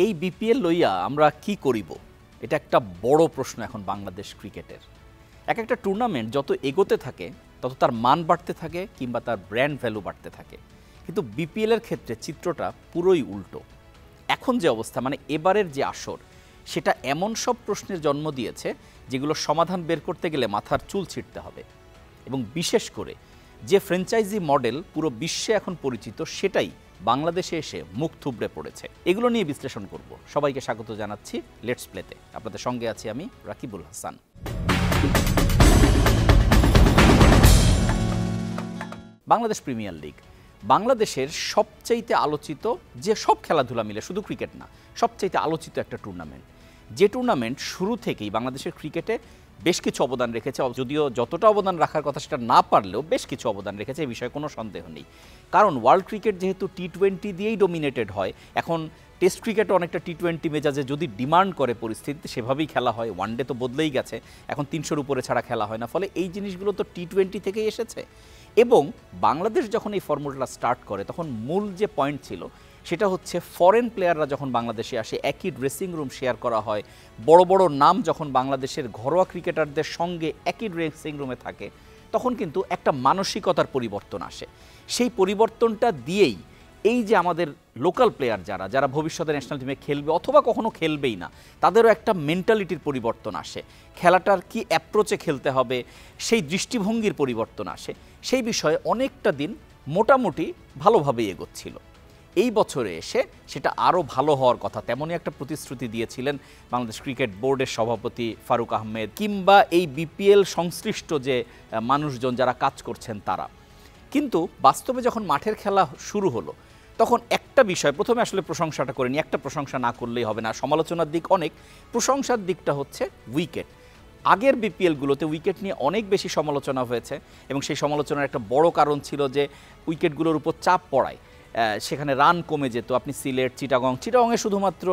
এই বিপিএল লইয়া আমরা কি করিব, এটা একটা বড় প্রশ্ন এখন বাংলাদেশ ক্রিকেটের। এক একটা টুর্নামেন্ট যত এগোতে থাকে তত তার মান বাড়তে থাকে কিংবা তার ব্র্যান্ড ভ্যালু বাড়তে থাকে, কিন্তু বিপিএলের ক্ষেত্রে চিত্রটা পুরোই উল্টো। এখন যে অবস্থা, মানে এবারের যে আসর, সেটা এমন সব প্রশ্নের জন্ম দিয়েছে যেগুলো সমাধান বের করতে গেলে মাথার চুল ছিঁড়তে হবে। এবং বিশেষ করে যে ফ্র্যাঞ্চাইজি মডেল পুরো বিশ্বে এখন পরিচিত, সেটাই বাংলাদেশে এসে মুখ থুবড়ে পড়েছে। এগুলো নিয়ে বিশ্লেষণ করব। সবাইকে স্বাগত জানাচ্ছি লেটস প্লেতে। আপনাদের সঙ্গে আছি আমি রাকিবুল হাসান। বাংলাদেশ প্রিমিয়ার লিগ বাংলাদেশের সবচাইতে আলোচিত, যে সব খেলাধুলা মিলে, শুধু ক্রিকেট না, সবচাইতে আলোচিত একটা টুর্নামেন্ট। যে টুর্নামেন্ট শুরু থেকেই বাংলাদেশের ক্রিকেটে বেশ কিছু অবদান রেখেছে, যদিও যতটা অবদান রাখার কথা সেটা না পারলেও বেশ কিছু অবদান রেখেছে, এই বিষয়ে কোনো সন্দেহ নেই। কারণ ওয়ার্ল্ড ক্রিকেট যেহেতু টি-20 দিয়েই ডমিনেটেড হয়, এখন টেস্ট ক্রিকেটও অনেকটা টি-20 মেজাজে যদি ডিমান্ড করে পরিস্থিতিতে সেভাবেই খেলা হয়। ওয়ানডে তো বদলেই গেছে, এখন 300-র উপরে ছাড়া খেলা হয় না, ফলে এই জিনিসগুলো তো টি-20 থেকেই এসেছে। এবং বাংলাদেশ যখন এই ফর্মুলাটা স্টার্ট করে, তখন মূল যে পয়েন্ট ছিল সেটা হচ্ছে ফরেন প্লেয়াররা যখন বাংলাদেশে আসে, একই ড্রেসিং রুম শেয়ার করা হয়, বড় বড় নাম যখন বাংলাদেশের ঘরোয়া ক্রিকেটারদের সঙ্গে একই ড্রেসিং রুমে থাকে, তখন কিন্তু একটা মানসিকতার পরিবর্তন আসে। সেই পরিবর্তনটা দিয়েই এই যে আমাদের লোকাল প্লেয়ার যারা ভবিষ্যতে ন্যাশনাল টিমে খেলবে অথবা কখনো খেলবেই না, তাদেরও একটা মেন্টালিটির পরিবর্তন আসে, খেলাটার কি অ্যাপ্রোচে খেলতে হবে সেই দৃষ্টিভঙ্গির পরিবর্তন আসে। সেই বিষয়ে অনেকটা দিন মোটামুটি ভালোভাবেই এগোচ্ছিল। এই বছরে এসে সেটা আরও ভালো হওয়ার কথা, তেমনই একটা প্রতিশ্রুতি দিয়েছিলেন বাংলাদেশ ক্রিকেট বোর্ডের সভাপতি ফারুক আহমেদ, কিংবা এই বিপিএল সংশ্লিষ্ট যে মানুষজন যারা কাজ করছেন তারা। কিন্তু বাস্তবে যখন মাঠের খেলা শুরু হলো, তখন একটা বিষয় প্রথমে আসলে প্রশংসাটা করিনি, একটা প্রশংসা না করলেই হবে না, সমালোচনার দিক অনেক। প্রশংসার দিকটা হচ্ছে উইকেট। আগের বিপিএলগুলোতে উইকেট নিয়ে অনেক বেশি সমালোচনা হয়েছে, এবং সেই সমালোচনার একটা বড় কারণ ছিল যে উইকেটগুলোর উপর চাপ পড়ায়, সেখানে রান কমে যেত। আপনি সিলেট, চিটাগংয়ে শুধুমাত্র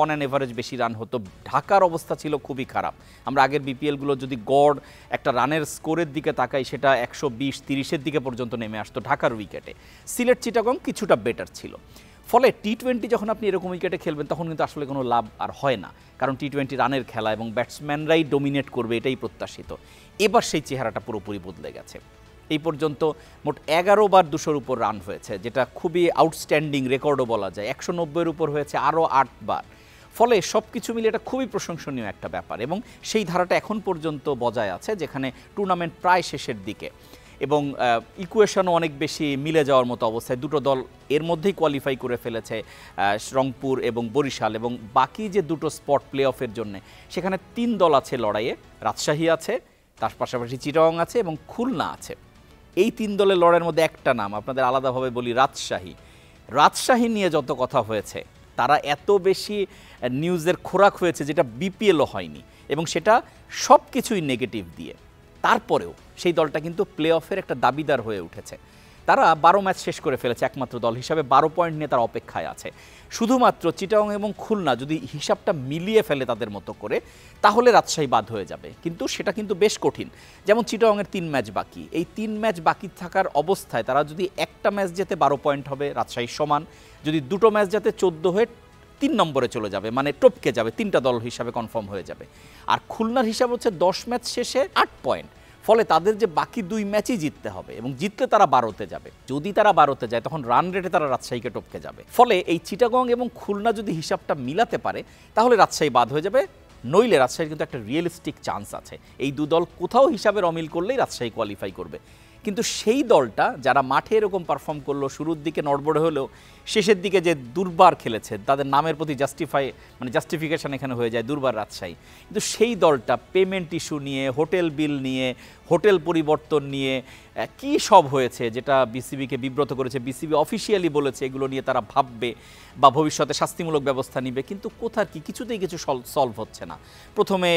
অন অ্যান এভারেজ বেশি রান হতো। ঢাকার অবস্থা ছিল খুবই খারাপ। আমরা আগের বিপিএলগুলো যদি গড় একটা রানের স্কোরের দিকে তাকাই, সেটা 120-30-এর দিকে পর্যন্ত নেমে আসতো ঢাকার উইকেটে। সিলেট, চিটাগং কিছুটা বেটার ছিল। ফলে টি-20 যখন আপনি এরকম উইকেটে খেলবেন, তখন কিন্তু আসলে কোনো লাভ আর হয় না, কারণ টি-20 রানের খেলা এবং ব্যাটসম্যানরাই ডমিনেট করবে, এটাই প্রত্যাশিত। এবার সেই চেহারাটা পুরোপুরি বদলে গেছে। এই পর্যন্ত মোট 11 বার 200-র উপর রান হয়েছে, যেটা খুবই আউটস্ট্যান্ডিং রেকর্ডও বলা যায়। 190-এর উপর হয়েছে আরও 8 বার। ফলে সব কিছু মিলে এটা খুবই প্রশংসনীয় একটা ব্যাপার, এবং সেই ধারাটা এখন পর্যন্ত বজায় আছে, যেখানে টুর্নামেন্ট প্রায় শেষের দিকে এবং ইকুয়েশনও অনেক বেশি মিলে যাওয়ার মতো অবস্থায়। দুটো দল এর মধ্যেই কোয়ালিফাই করে ফেলেছে, রংপুর এবং বরিশাল, এবং বাকি যে দুটো স্পট প্লে অফের জন্য, সেখানে 3 দল আছে লড়াইয়ে। রাজশাহী আছে, তার পাশাপাশি চিটাগং আছে এবং খুলনা আছে। এই 3 দলের লড়াইয়ের মধ্যে একটা নাম আপনাদের আলাদাভাবে বলি, রাজশাহী নিয়ে যত কথা হয়েছে, তারা এত বেশি নিউজের খোরাক হয়েছে যেটা বিপিএলও হয়নি, এবং সেটা সব কিছুই নেগেটিভ দিয়ে। তারপরেও সেই দলটা কিন্তু প্লে অফের একটা দাবিদার হয়ে উঠেছে। তারা 12 ম্যাচ শেষ করে ফেলেছে, একমাত্র দল হিসাবে 12 পয়েন্ট নিয়ে তারা অপেক্ষায় আছে। শুধুমাত্র চিটাগং এবং খুলনা যদি হিসাবটা মিলিয়ে ফেলে তাদের মতো করে, তাহলে রাজশাহী বাদ হয়ে যাবে, কিন্তু সেটা কিন্তু বেশ কঠিন। যেমন চিটাগংয়ের 3 ম্যাচ বাকি, এই 3 ম্যাচ বাকি থাকার অবস্থায় তারা যদি একটা ম্যাচ জেতে 12 পয়েন্ট হবে রাজশাহীর সমান, যদি দুটো ম্যাচ জেতে 14 হয়ে 3 নম্বরে চলে যাবে, মানে টপকে যাবে, 3টা দল হিসাবে কনফার্ম হয়ে যাবে। আর খুলনার হিসাব হচ্ছে 10 ম্যাচ শেষে 8 পয়েন্ট। ফলে তাদের যে বাকি 2 ম্যাচই জিততে হবে, এবং জিতলে তারা 12তে যাবে। যদি তারা 12তে যায়, তখন রান রেটে তারা রাজশাহীকে টপকে যাবে। ফলে এই চিটাগং এবং খুলনা যদি হিসাবটা মিলাতে পারে, তাহলে রাজশাহী বাদ হয়ে যাবে। নইলে রাজশাহীর কিন্তু একটা রিয়েলিস্টিক চান্স আছে। এই 2 দল কোথাও হিসাবের অমিল করলেই রাজশাহী কোয়ালিফাই করবে। কিন্তু সেই দলটা যারা মাঠে এরকম পারফর্ম করলো, শুরুর দিকে নড়বড়ে হলেও শেষের দিকে যে দুর্বার খেলেছে, তাদের নামের প্রতি জাস্টিফিকেশন এখানে হয়ে যায় দুর্বার রাজশাহী। কিন্তু সেই দলটা পেমেন্ট ইস্যু নিয়ে, হোটেল বিল নিয়ে, হোটেল পরিবর্তন নিয়ে কি সব হয়েছে, যেটা বিসিবিকে বিব্রত করেছে। বিসিবি অফিসিয়ালি বলেছে এগুলো নিয়ে তারা ভাববে বা ভবিষ্যতে শাস্তিমূলক ব্যবস্থা নিবে, কিন্তু কোথার কিছুতেই কিছু সলভ হচ্ছে না। প্রথমে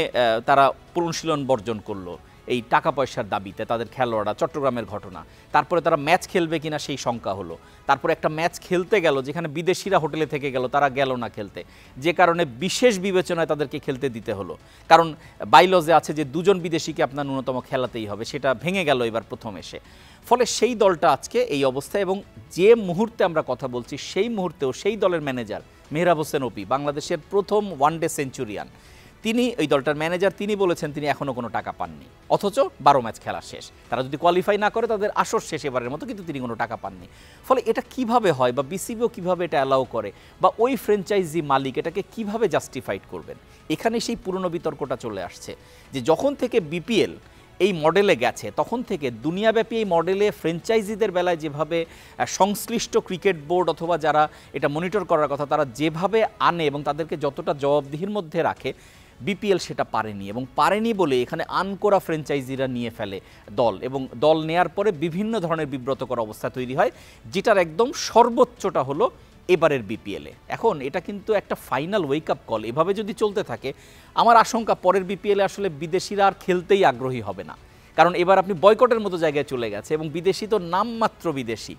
তারা অনুশীলন বর্জন করলো এই টাকা পয়সার দাবিতে, তাদের খেলোয়াড়রা, চট্টগ্রামের ঘটনা। তারপরে তারা ম্যাচ খেলবে কিনা সেই শঙ্কা হলো। তারপরে একটা ম্যাচ খেলতে গেল যেখানে বিদেশিরা হোটেলে থেকে গেল, তারা গেল না খেলতে, যে কারণে বিশেষ বিবেচনায় তাদেরকে খেলতে দিতে হলো। কারণ বাইলজে আছে যে 2 জন বিদেশিকে আপনার ন্যূনতম খেলাতেই হবে, সেটা ভেঙে গেল এবার প্রথম এসে। ফলে সেই দলটা আজকে এই অবস্থায়, এবং যে মুহূর্তে আমরা কথা বলছি সেই মুহূর্তেও সেই দলের ম্যানেজার মেহরাব হোসেন অপি, বাংলাদেশের প্রথম ওয়ানডে সেঞ্চুরিয়ান, তিনি ওই দলটার ম্যানেজার, তিনি বলেছেন তিনি এখনও কোনো টাকা পাননি, অথচ 12 ম্যাচ খেলা শেষ। তারা যদি কোয়ালিফাই না করে তাদের আসর শেষ এবারের মতো, কিন্তু তিনি কোনো টাকা পাননি। ফলে এটা কিভাবে হয়, বা বিসিবিও কিভাবে এটা অ্যালাউ করে, বা ওই ফ্র্যাঞ্চাইজি মালিক এটাকে কিভাবে জাস্টিফাইড করবেন? এখানে সেই পুরনো বিতর্কটা চলে আসছে যে যখন থেকে বিপিএল এই মডেলে গেছে তখন থেকে দুনিয়াব্যাপী এই মডেলে ফ্র্যাঞ্চাইজিদের বেলায় যেভাবে সংশ্লিষ্ট ক্রিকেট বোর্ড অথবা যারা এটা মনিটর করার কথা তারা যেভাবে আনে এবং তাদেরকে যতটা জবাবদিহির মধ্যে রাখে, বিপিএল সেটা পারেনি, এবং পারেনি বলে এখানে আনকোরা ফ্র্যাঞ্চাইজিরা নিয়ে ফেলে দল, এবং দল নেয়ার পরে বিভিন্ন ধরনের বিব্রতকর অবস্থা তৈরি হয়, যেটার একদম সর্বোচ্চটা হলো এবারের বিপিএলে। এখন এটা কিন্তু একটা ফাইনাল ওয়েক আপ কল। এভাবে যদি চলতে থাকে আমার আশঙ্কা পরের বিপিএলে আসলে বিদেশিরা আর খেলতেই আগ্রহী হবে না, কারণ এবার আপনি বয়কটের মতো জায়গায় চলে গেছে, এবং বিদেশি তো নামমাত্র বিদেশি,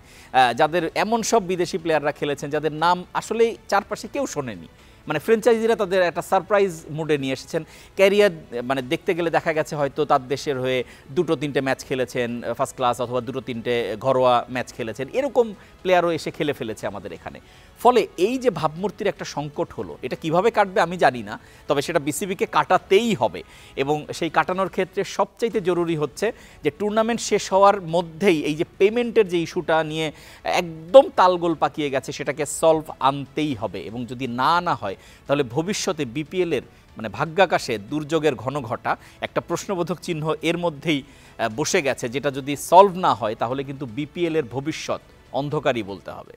যাদের এমন সব বিদেশি প্লেয়াররা খেলেছেন যাদের নাম আসলে চারপাশে কেউ শোনেনি, মানে ফ্র্যাঞ্চাইজিরা তাদের একটা সারপ্রাইজ মুডে নিয়ে এসেছেন। ক্যারিয়ার মানে দেখতে গেলে দেখা গেছে হয়তো তার দেশের হয়ে 2-3 ম্যাচ খেলেছেন ফার্স্ট ক্লাস, অথবা 2-3 ঘরোয়া ম্যাচ খেলেছেন, এরকম প্লেয়ারও এসে খেলে ফেলেছে আমাদের এখানে। ফলে এই যে ভাবমূর্তির একটা সংকট হলো, এটা কিভাবে কাটবে আমি জানি না, তবে সেটা বিসিবিকে কাটাতেই হবে, এবং সেই কাটানোর ক্ষেত্রে সবচাইতে জরুরি হচ্ছে যে টুর্নামেন্ট শেষ হওয়ার মধ্যেই এই যে পেমেন্টের যে ইস্যুটা নিয়ে একদম তালগোল পাকিয়ে গেছে সেটাকে সলভ আনতেই হবে, এবং যদি না হয় তাহলে ভবিষ্যতে বিপিএলের মানে ভাগ্যাকাশে দুর্যোগের ঘন ঘটা একটা প্রশ্নবোধক চিহ্ন এর মধ্যেই বসে গেছে, যেটা যদি সলভ না হয় তাহলে কিন্তু বিপিএলের ভবিষ্যৎ অন্ধকারই বলতে হবে।